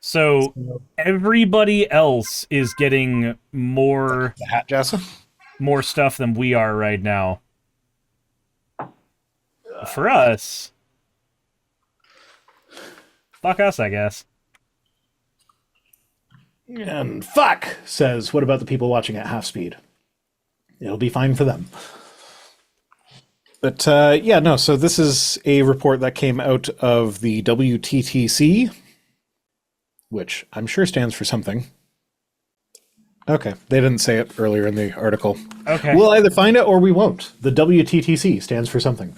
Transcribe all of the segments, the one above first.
So So, everybody else is getting the hat, Jessa? more stuff than we are right now. For us, fuck us, I guess. And fuck says, what about the people watching at half speed? It'll be fine for them. But yeah, no, so this is a report that came out of the WTTC, which I'm sure stands for something. Okay, they didn't say it earlier in the article. Okay. We'll either find it or we won't. The WTTC stands for something.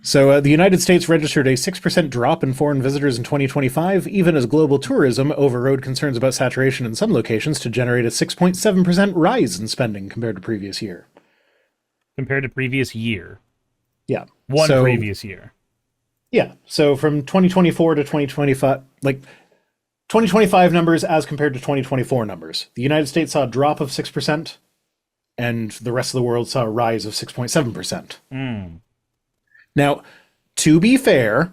So the United States registered a 6% drop in foreign visitors in 2025, even as global tourism overrode concerns about saturation in some locations to generate a 6.7% rise in spending compared to previous year. Compared to previous year. Yeah. One previous year. Yeah. So from 2024 to 2025, like 2025 numbers as compared to 2024 numbers. The United States saw a drop of 6%, and the rest of the world saw a rise of 6.7%. Now, to be fair,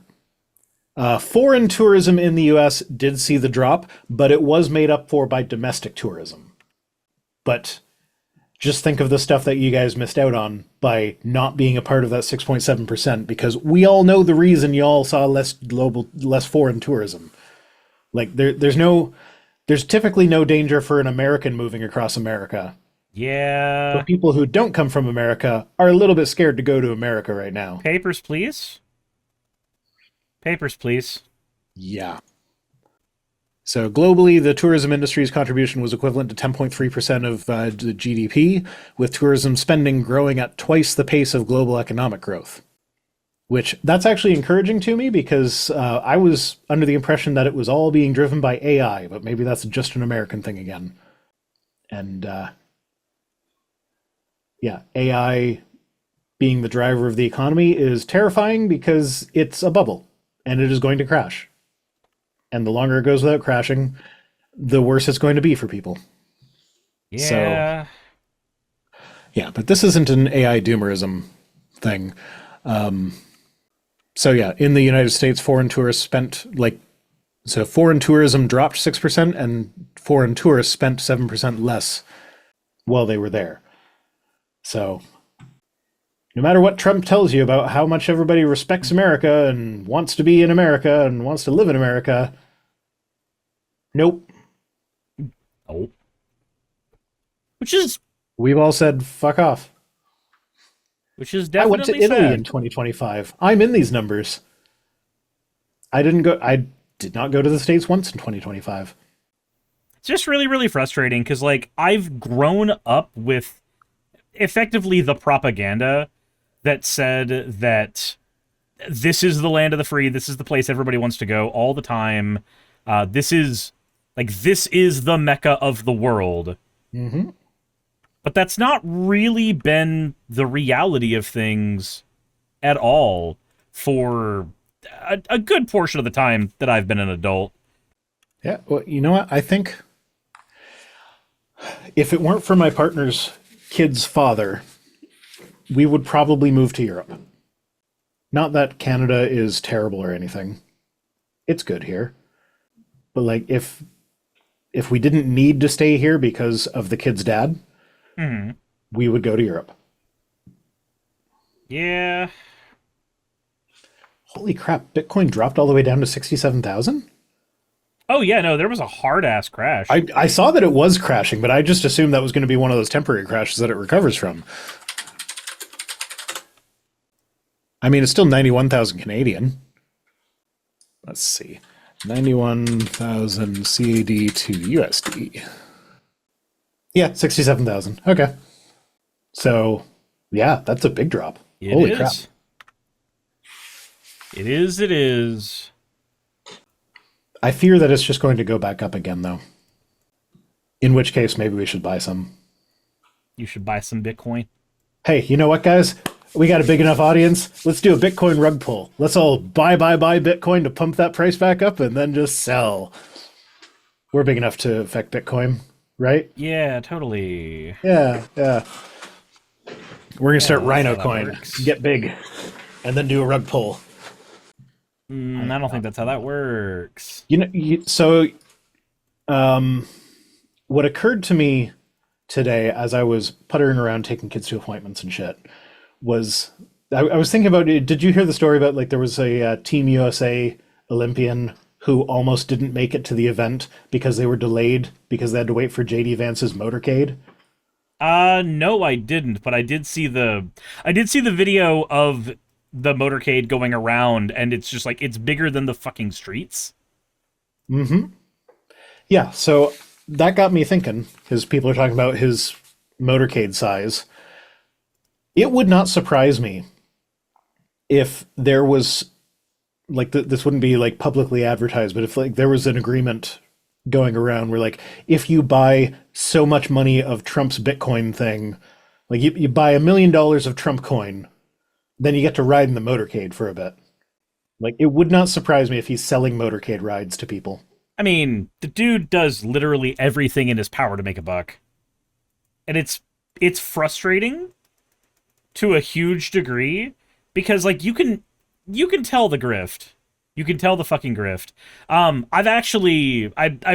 foreign tourism in the US did see the drop, but it was made up for by domestic tourism. But just think of the stuff that you guys missed out on by not being a part of that 6.7%, because we all know the reason y'all saw less foreign tourism. Like there's typically no danger for an American moving across America. Yeah. But people who don't come from America are a little bit scared to go to America right now. Papers, please. Papers, please. Yeah. So globally, the tourism industry's contribution was equivalent to 10.3% of the GDP, with tourism spending growing at twice the pace of global economic growth. Which, that's actually encouraging to me, because I was under the impression that it was all being driven by AI, but maybe that's just an American thing again. And yeah, AI being the driver of the economy is terrifying because it's a bubble and it is going to crash. And the longer it goes without crashing, the worse it's going to be for people. Yeah. So, yeah, but this isn't an AI doomerism thing. So yeah, in the United States, foreign tourists spent so foreign tourism dropped 6% and foreign tourists spent 7% less while they were there. So no matter what Trump tells you about how much everybody respects America and wants to be in America and wants to live in America, nope. Oh. Which is We've all said fuck off. definitely I went to Italy sad. in 2025. I'm in these numbers. I did not go to the States once in 2025. It's just really, really frustrating because, like, I've grown up with effectively the propaganda that said that this is the land of the free, this is the place everybody wants to go all the time. This is the Mecca of the world. Mm-hmm. But that's not really been the reality of things at all for a good portion of the time that I've been an adult. Yeah, well, you know what? I think if it weren't for my partner's kid's father, we would probably move to Europe. Not that Canada is terrible or anything. It's good here. But like if we didn't need to stay here because of the kid's dad, we would go to Europe. Yeah. Holy crap, Bitcoin dropped all the way down to 67,000? Oh, yeah, no, there was a hard-ass crash. I saw that it was crashing, but I just assumed that was going to be one of those temporary crashes that it recovers from. I mean, it's still 91,000 Canadian. Let's see. 91,000 CAD to USD. Yeah, 67,000. Okay. So, yeah, that's a big drop. Holy crap. It is. I fear that it's just going to go back up again, though. In which case, maybe we should buy some. You should buy some Bitcoin. Hey, you know what, guys? We got a big enough audience. Let's do a Bitcoin rug pull. Let's all buy Bitcoin to pump that price back up and then just sell. We're big enough to affect Bitcoin, right? Yeah, totally. Yeah. We're going to start Rhino how that Coin, works. get big, and then do a rug pull. I don't think that's how that works. Um, what occurred to me today as I was puttering around taking kids to appointments and shit was I was thinking about it. Did you hear the story about like there was a Team USA Olympian who almost didn't make it to the event because they were delayed because they had to wait for JD Vance's motorcade? No, I didn't, but I did see the video of the motorcade going around, and it's just like it's bigger than the fucking streets. Mm-hmm. Yeah, so that got me thinking, because people are talking about his motorcade size. It would not surprise me if there was like this wouldn't be like publicly advertised, but if like there was an agreement going around where like if you buy so much money of Trump's Bitcoin thing, like you buy $1 million of Trump coin, then you get to ride in the motorcade for a bit. Like it would not surprise me if he's selling motorcade rides to people. I mean, the dude does literally everything in his power to make a buck. And it's frustrating to a huge degree because like you can tell the grift. You can tell the fucking grift. I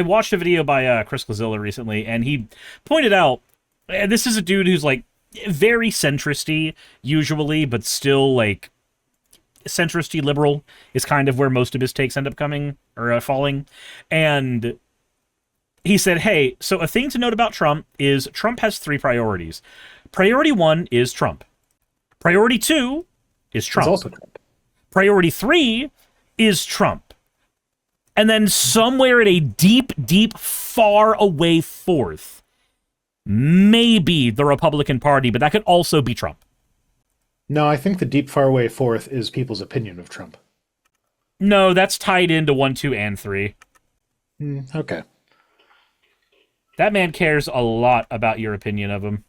watched a video by Chris Glazilla recently, and he pointed out, and this is a dude who's like very centristy usually, but still like centristy liberal is kind of where most of his takes end up coming or falling. And he said, hey, so a thing to note about Trump is Trump has 3 priorities. Priority 1 is Trump. Priority 2 is Trump. It's also Trump. Priority 3 is Trump. And then somewhere at a deep, deep, far away fourth, maybe the Republican Party, but that could also be Trump. No, I think the deep faraway fourth is people's opinion of Trump. No, that's tied into 1, 2, and 3. Okay. That man cares a lot about your opinion of him.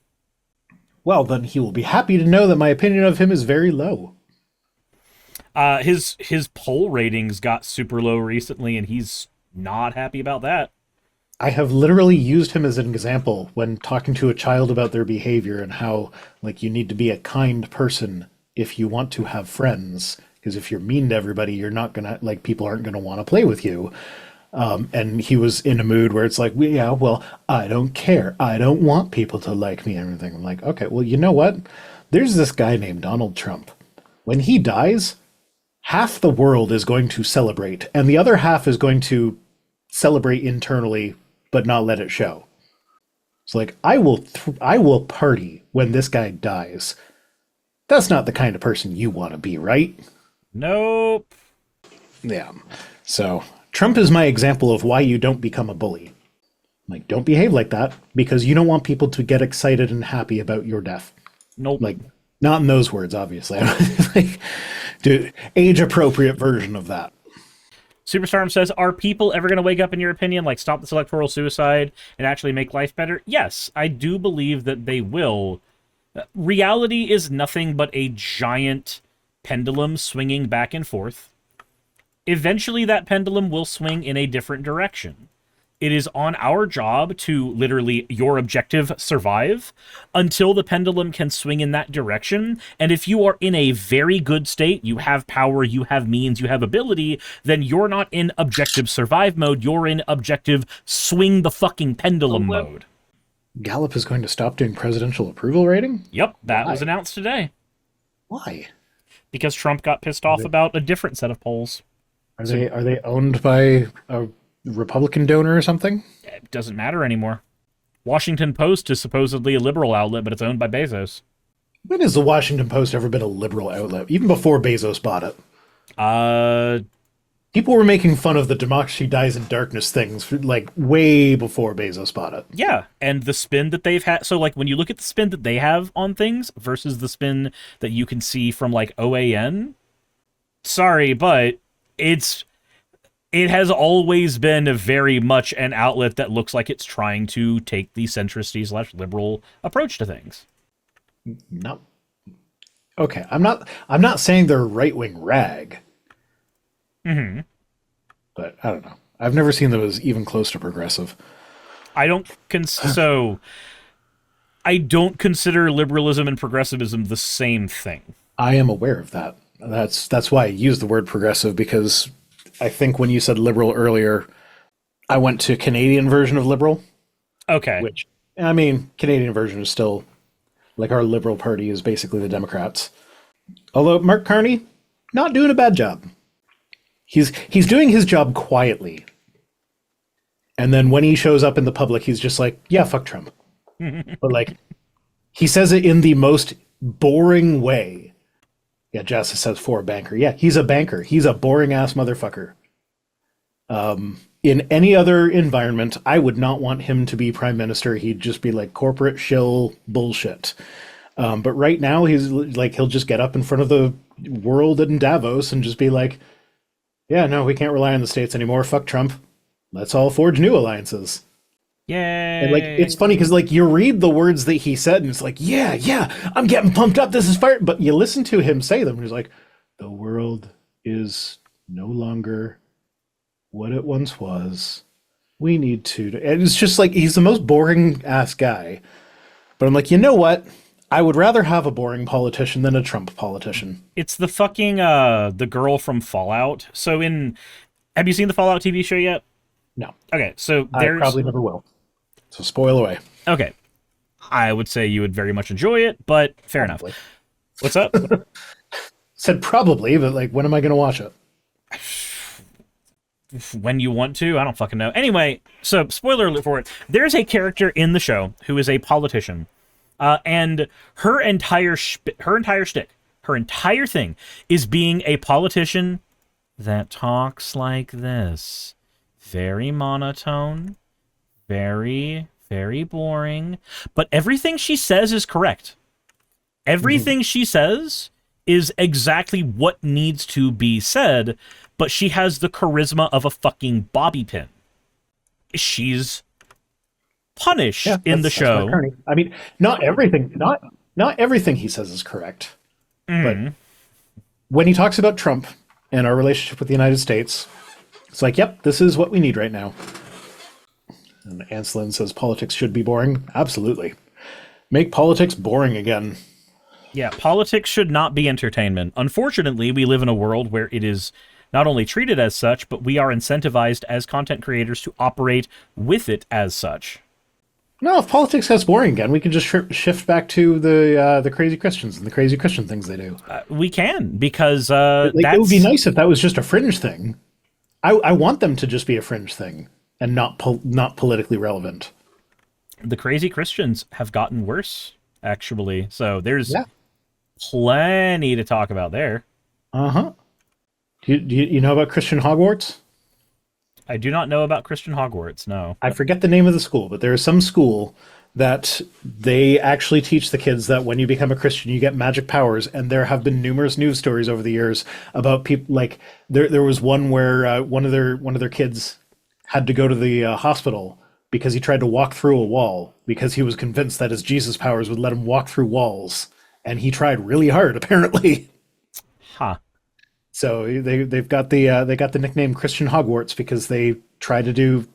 Well, then he will be happy to know that my opinion of him is very low. His poll ratings got super low recently, and he's not happy about that. I have literally used him as an example when talking to a child about their behavior and how, like, you need to be a kind person if you want to have friends. Because if you're mean to everybody, you're not gonna, like, people aren't gonna want to play with you. And he was in a mood where it's like, yeah, well, I don't care. I don't want people to like me and everything. I'm like, okay, well, you know what? There's this guy named Donald Trump. When he dies, half the world is going to celebrate, and the other half is going to celebrate internally but not let it show. It's like, I will party when this guy dies. That's not the kind of person you want to be, right? Nope. Yeah. So Trump is my example of why you don't become a bully. Like, don't behave like that because you don't want people to get excited and happy about your death. Nope. Like, not in those words, obviously. Like, dude, age-appropriate version of that. Superstorm says, are people ever going to wake up, in your opinion, like stop this electoral suicide and actually make life better? Yes, I do believe that they will. Reality is nothing but a giant pendulum swinging back and forth. Eventually, that pendulum will swing in a different direction. It is on our job to literally, your objective, survive until the pendulum can swing in that direction. And if you are in a very good state, you have power, you have means, you have ability, then you're not in objective survive mode. You're in objective swing the fucking pendulum mode. Gallup is going to stop doing presidential approval rating? Yep, that was announced today. Why? Because Trump got pissed off about a different set of polls. Are they owned by a Republican donor or something? It doesn't matter anymore. Washington Post is supposedly a liberal outlet, but it's owned by Bezos. When has the Washington Post ever been a liberal outlet? Even before Bezos bought it. People were making fun of the democracy dies in darkness things, like, way before Bezos bought it. Yeah, and the spin that they've had... So, like, when you look at the spin that they have on things versus the spin that you can see from, like, OAN, sorry, but it has always been very much an outlet that looks like it's trying to take the centristy/liberal approach to things. No. Okay, I'm not saying they're a right-wing rag. Mm-hmm. But I don't know. I've never seen them as even close to progressive. I don't consider liberalism and progressivism the same thing. I am aware of that. That's why I used the word progressive, because I think when you said liberal earlier, I went to Canadian version of liberal, Okay. which, I mean, Canadian version is still like our Liberal Party is basically the Democrats. Although Mark Carney, not doing a bad job. He's doing his job quietly. And then when he shows up in the public, he's just like, yeah, fuck Trump. But like, he says it in the most boring way. Yeah, Justice says for a banker. Yeah, he's a banker. He's a boring ass motherfucker. In any other environment, I would not want him to be prime minister. He'd just be like corporate shill bullshit. But right now, he's like, he'll just get up in front of the world in Davos and just be like, yeah, no, we can't rely on the States anymore. Fuck Trump. Let's all forge new alliances. Yay. And like, it's funny because like you read the words that he said and it's like, yeah, I'm getting pumped up. This is fire. But you listen to him say them and he's like, the world is no longer what it once was. We need to. And it's just like, he's the most boring ass guy. But I'm like, you know what? I would rather have a boring politician than a Trump politician. It's the fucking, the girl from Fallout. So have you seen the Fallout TV show yet? No. Okay, so I probably never will. So spoil away. Okay. I would say you would very much enjoy it, but fair Probably. enough. What's up? Said probably, but like, when am I going to watch it? When you want to, I don't fucking know. Anyway, so spoiler alert for it. There's a character in the show who is a politician, and her entire shtick, her entire thing is being a politician that talks like this. Very monotone, very, very boring, but everything she says is correct. Everything she says is exactly what needs to be said, but she has the charisma of a fucking bobby pin. She's punished in the show. I mean, not everything he says is correct. But when he talks about Trump and our relationship with the United States, it's like, yep, this is what we need right now. And Anselin says politics should be boring. Absolutely. Make politics boring again. Yeah, politics should not be entertainment. Unfortunately, we live in a world where it is not only treated as such, but we are incentivized as content creators to operate with it as such. No, if politics gets boring again, we can just shift back to the crazy Christians and the crazy Christian things they do. We can, because it would be nice if that was just a fringe thing. I want them to just be a fringe thing and not politically relevant. The crazy Christians have gotten worse, actually. So there's plenty to talk about there. Uh-huh. Do you know about Christian Hogwarts? I do not know about Christian Hogwarts, no. I forget the name of the school, but there is some school that they actually teach the kids that when you become a Christian, you get magic powers. And there have been numerous news stories over the years about people, like there was one where one of their kids had to go to the hospital because he tried to walk through a wall because he was convinced that his Jesus powers would let him walk through walls. And he tried really hard, apparently. Huh. So they've got the nickname Christian Hogwarts because they tried to do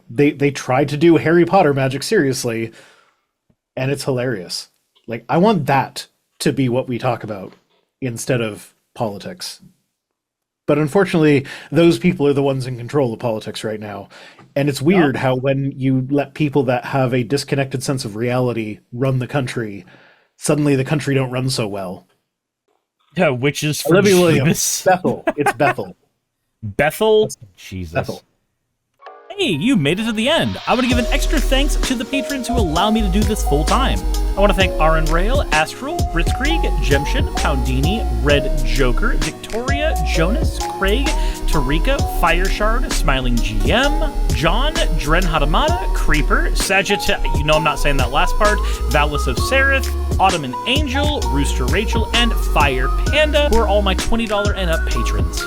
they tried to do Harry Potter magic seriously, and it's hilarious. Like, I want that to be what we talk about instead of politics. But unfortunately, those people are the ones in control of politics right now. And it's weird how when you let people that have a disconnected sense of reality run the country, suddenly the country don't run so well. Yeah, which is for Olivia Williams. Bethel. It's Bethel. Bethel? Jesus. Bethel. Hey, you made it to the end. I want to give an extra thanks to the patrons who allow me to do this full time. I want to thank Aaron Rail, Astral, Britzkrieg, Jemshin, Poundini, Red Joker, Victoria, Jonas, Craig, Tarika, Fireshard, Smiling GM, John, Dren Hadamada, Creeper, Sagittarius, you know I'm not saying that last part, Valis of Sereth, Ottoman Angel, Rooster Rachel, and Fire Panda, who are all my $20 and up patrons.